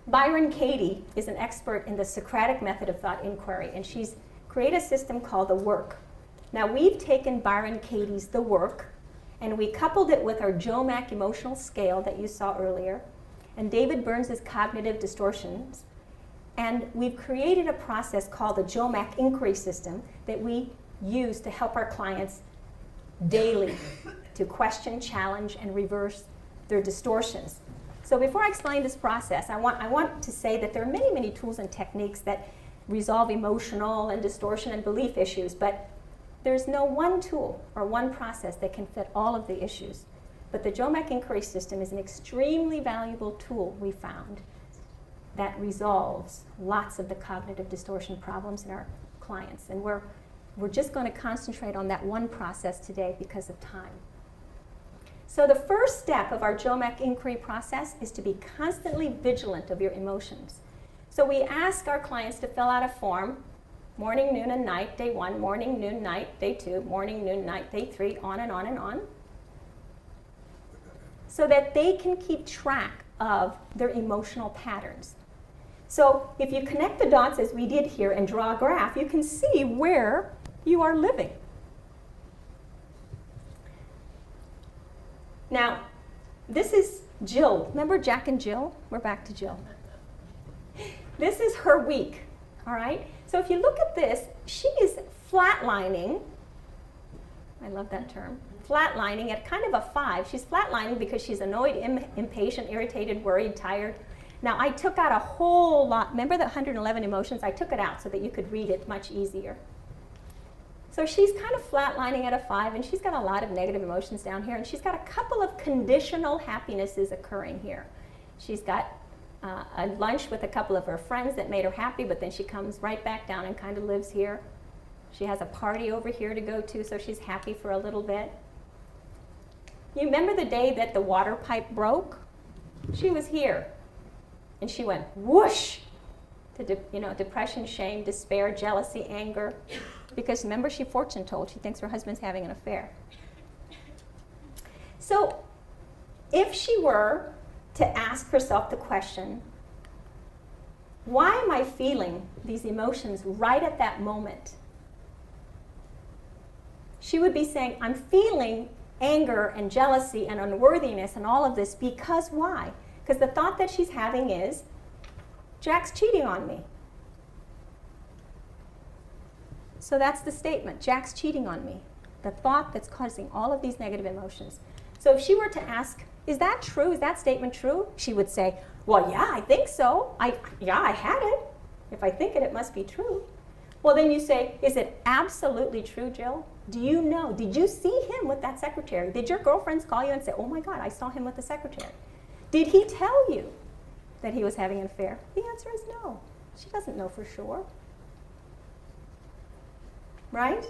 Byron Katie is an expert in the Socratic method of thought inquiry, and she's created a system called the work. Now, we've taken Byron Katie's The Work, and we coupled it with our JoMAC emotional scale that you saw earlier, and David Burns' cognitive distortions, and we've created a process called the JoMAC inquiry system that we use to help our clients daily to question, challenge, and reverse their distortions. So before I explain this process, I want to say that there are many, many tools and techniques that resolve emotional and distortion and belief issues, but there's no one tool or one process that can fit all of the issues. But the JoMAC inquiry system is an extremely valuable tool we found that resolves lots of the cognitive distortion problems in our clients. And we're just going to concentrate on that one process today because of time. So the first step of our JoMAC inquiry process is to be constantly vigilant of your emotions. So we ask our clients to fill out a form, morning, noon, and night, day 1, morning, noon, night, day 2, morning, noon, night, day 3, on and on and on, so that they can keep track of their emotional patterns. So if you connect the dots as we did here and draw a graph, you can see where you are living. Now, this is Jill. Remember Jack and Jill? We're back to Jill. This is her week, all right? So if you look at this, she is flatlining. I love that term. Flatlining at kind of a 5. She's flatlining because she's annoyed, impatient, irritated, worried, tired. Now, I took out a whole lot. Remember the 111 emotions? I took it out so that you could read it much easier. So she's kind of flatlining at a 5, and she's got a lot of negative emotions down here, and she's got a couple of conditional happinesses occurring here. She's got a lunch with a couple of her friends that made her happy, but then she comes right back down and kind of lives here. She has a party over here to go to, so she's happy for a little bit. You remember the day that the water pipe broke? She was here, and she went whoosh to depression, shame, despair, jealousy, anger. Because remember, she fortune told. She thinks her husband's having an affair. So if she were to ask herself the question, why am I feeling these emotions right at that moment? She would be saying, I'm feeling anger and jealousy and unworthiness and all of this because why? Because the thought that she's having is, Jack's cheating on me. So that's the statement, Jack's cheating on me. The thought that's causing all of these negative emotions. So if she were to ask, is that true? Is that statement true? She would say, well, yeah, I think so. I had it. If I think it, it must be true. Well, then you say, is it absolutely true, Jill? Do you know? Did you see him with that secretary? Did your girlfriends call you and say, oh my God, I saw him with the secretary? Did he tell you that he was having an affair? The answer is no. She doesn't know for sure. Right?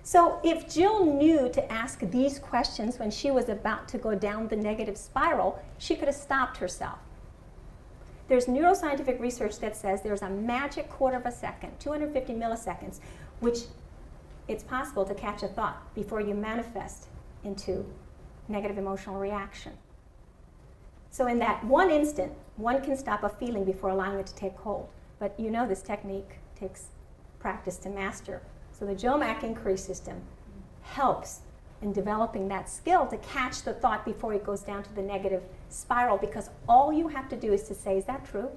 So if Jill knew to ask these questions when she was about to go down the negative spiral, she could have stopped herself. There's neuroscientific research that says there's a magic quarter of a second, 250 milliseconds, which it's possible to catch a thought before you manifest into negative emotional reaction. So in that one instant, one can stop a feeling before allowing it to take hold. But you know this technique takes practice to master. So the JoMAC inquiry system helps in developing that skill to catch the thought before it goes down to the negative spiral, because all you have to do is to say, is that true?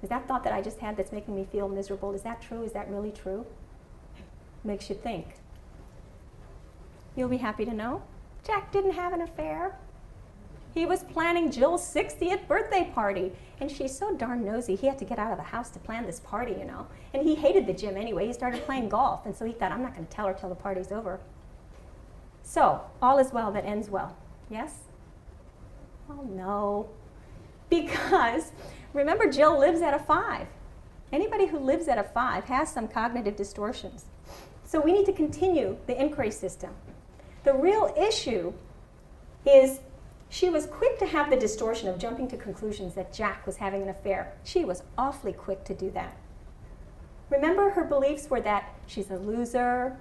Is that thought that I just had that's making me feel miserable, is that true? Is that really true? Makes you think. You'll be happy to know Jack didn't have an affair. He was planning Jill's 60th birthday party, and she's so darn nosy, he had to get out of the house to plan this party, you know. And he hated the gym anyway. He started playing golf, and so he thought, I'm not going to tell her till the party's over. So, all is well that ends well. Yes? Well, no. Because, remember, Jill lives at a 5. Anybody who lives at a 5 has some cognitive distortions. So we need to continue the inquiry system. The real issue is she was quick to have the distortion of jumping to conclusions that Jack was having an affair. She was awfully quick to do that. Remember, her beliefs were that she's a loser,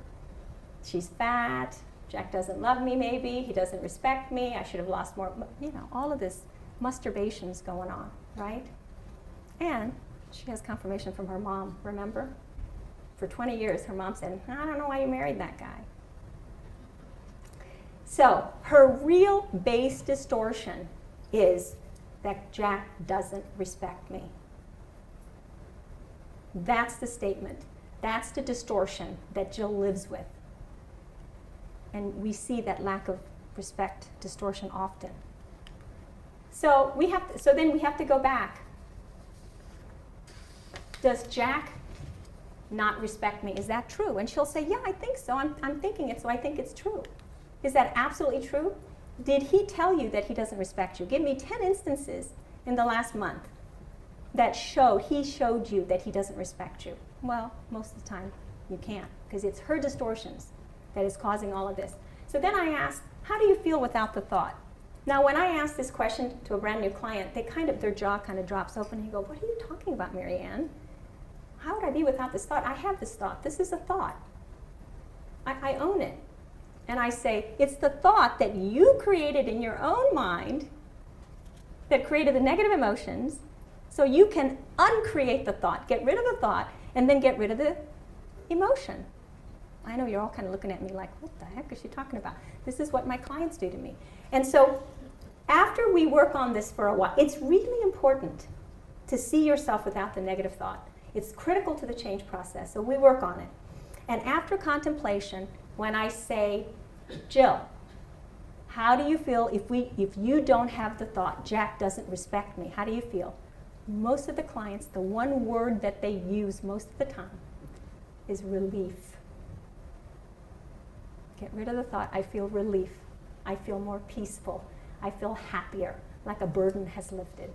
she's fat, Jack doesn't love me maybe, he doesn't respect me, I should have lost more, you know, all of this masturbation's going on, right? And she has confirmation from her mom, remember? For 20 years, her mom said, I don't know why you married that guy. So her real base distortion is that Jack doesn't respect me. That's the statement. That's the distortion that Jill lives with. And we see that lack of respect distortion often. So then we have to go back. Does Jack not respect me? Is that true? And she'll say, yeah, I think so. I'm thinking it, so I think it's true. Is that absolutely true? Did he tell you that he doesn't respect you? Give me 10 instances in the last month that he showed you that he doesn't respect you. Well, most of the time you can't, because it's her distortions that is causing all of this. So then I ask, how do you feel without the thought? Now, when I ask this question to a brand new client, their jaw kind of drops open and you go, what are you talking about, Mary Ann? How would I be without this thought? I have this thought. This is a thought. I own it. And I say, it's the thought that you created in your own mind that created the negative emotions, so you can uncreate the thought, get rid of the thought, and then get rid of the emotion. I know you're all kind of looking at me like, what the heck is she talking about? This is what my clients do to me. And so after we work on this for a while, it's really important to see yourself without the negative thought. It's critical to the change process, so we work on it. And after contemplation, when I say, Jill, how do you feel if you don't have the thought, Jack doesn't respect me, how do you feel? Most of the clients, the one word that they use most of the time is relief. Get rid of the thought, I feel relief. I feel more peaceful. I feel happier, like a burden has lifted.